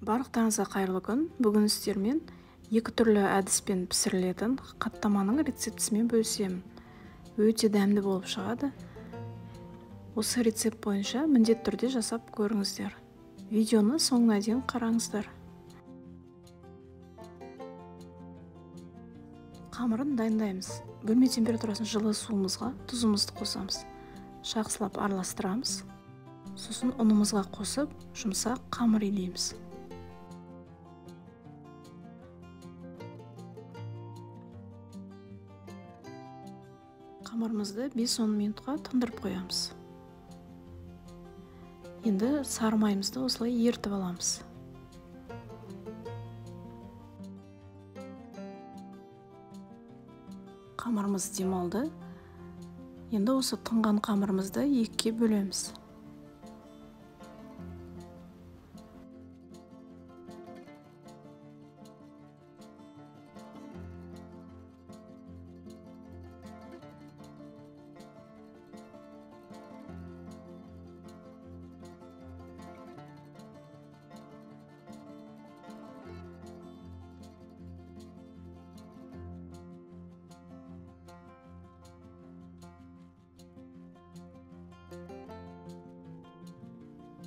Барлықтарыңызға қайырлы күн. Бүгін сіздермен екі түрлі әдіспен пісірілетін қаттаманың рецептісімен бөлісемін. Өте дәмді болып шығады. Осы рецепт бойынша міндетті түрде жасап көріңіздер. Видеоны соңына дейін қараңыздар. Қамырын дайындаймыз. Бөлме температурасын жылы суымызға тұзымызды қосамыз. Жақсылап араластырамыз. Сосын ұнымызға қосып, жұмсақ қамыр илейміз. Қамырымызды 5-10 минутқа тындырып қоямыз. Енді сары майымызды осылай ертіп аламыз. Қамырымыз демалды. Енді осы тынған қамырымызды екіге бөлеміз.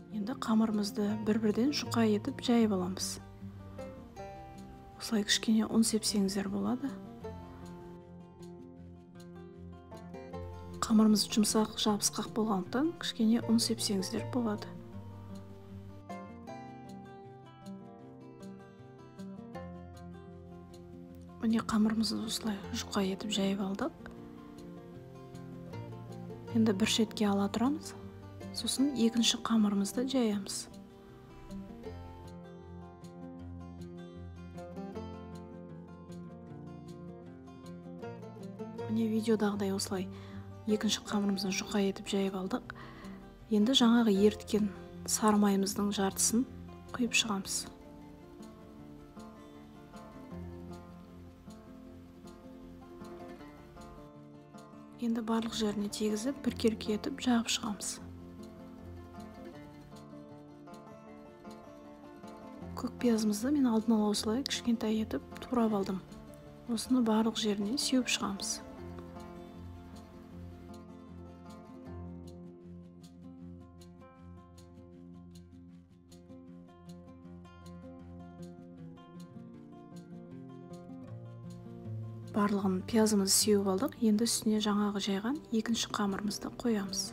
Енді қамырымызды бір-бірден жұқа етіп жайып аламыз. Осылай кішкене ұн сепсеңіздер болады. Қамырымыз жұмсақ жабысқақ болғандықтан кішкене ұн сепсеңіздер болады. Міне қамырымызды осылай жұқа етіп жайып алдық. Енді бір шетке ала тұрамыз. Сосын екінші қамырымызды жаямыз. Міне видеодағыдай осылай екінші қамырымызды жұқа етіп жайып алдық. Енді жаңағы ерткен сары майымыздың жартысын құйып шығамыз. Енді барлық жеріне тегізіп біркелкі етіп жағып шығамыз. Көк пиязымызды мен алдын ала осылай кішкентай етіп турап алдым. Осыны барлық жеріне сеуіп шығамыз. Барлығын пиязымызды сеуіп алдық. Енді үстіне жаңағы жайған екінші қамырымызды қоямыз.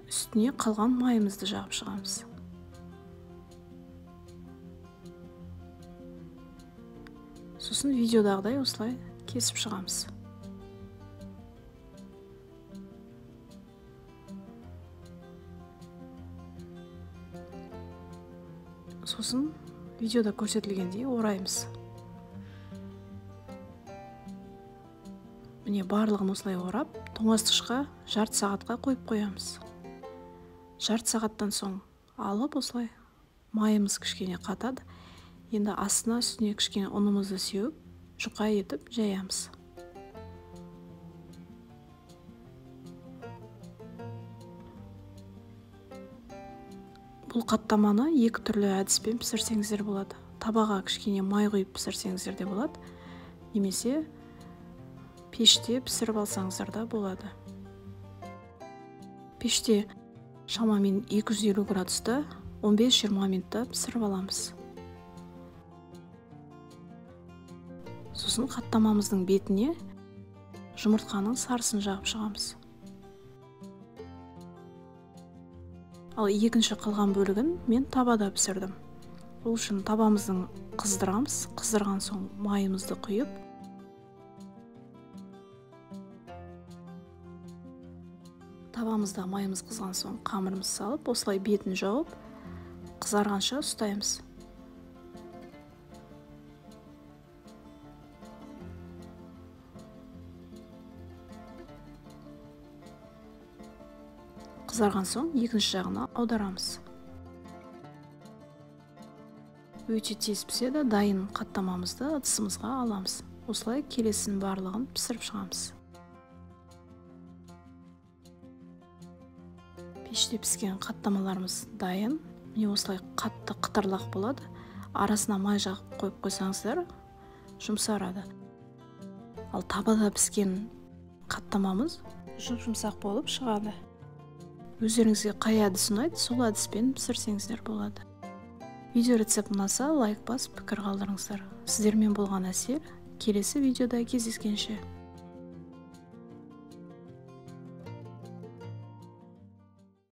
Үстіне қалған майымызды жағып шығамыз. Сосын видеодағыдай осылай кесіп шығамыз. Сосын видеода көрсетілгендей ораймыз. Міне барлығын осылай орап, тоңазытқышқа жарты сағатқа қойып қоямыз. Жарты сағаттан соң алып осылай майымыз кішкене қатады. Енді астына үстіне кішкене ұнымызды сеуіп, жұқа етіп жаямыз. Бұл қаттаманы екі түрлі әдіспен пісірсеңіздер болады. Табаға кішкене май құйып пісірсеңіздер де болады. Немесе пеште пісіріп алсаңыздар да болады. Пеште шамамен 250 градуста 15-20 минутта пісіріп аламыз. Сосын қаттамамыздың бетіне жұмыртқаның сарысын жағып шығамыз. Ал екінші қалған бөлігін мен табада пісірдім. Ол үшін табамыздың қыздырамыз. Қыздырған соң майымызды құйып, табамызда майымыз қызған соң қамырымыз салып, осылай бетін жауып, қызарғанша ұстаймыз. Қызарған соң екінші жағына аударамыз. Өте тез піседі. Дайын қаттамамызды ыдысымызға аламыз. Осылай келесінің барлығын пісіріп шығамыз. Пеште піскен қаттамаларымыз дайын. Міне осылай қатты қытырлақ болады. Арасына май жағып қойып қойсаңыздар, жұмсарады. Ал табада піскен қаттамамыз жұмсақ болып шығады. Өздеріңізге қай әдіс ұнайды, сол әдіспен пісірсеңіздер болады. Видео рецепт ұнаса, лайк басып, пікір қалдырыңыздар. Сіздермен болған Әсел. Келесі видеода кездескенше.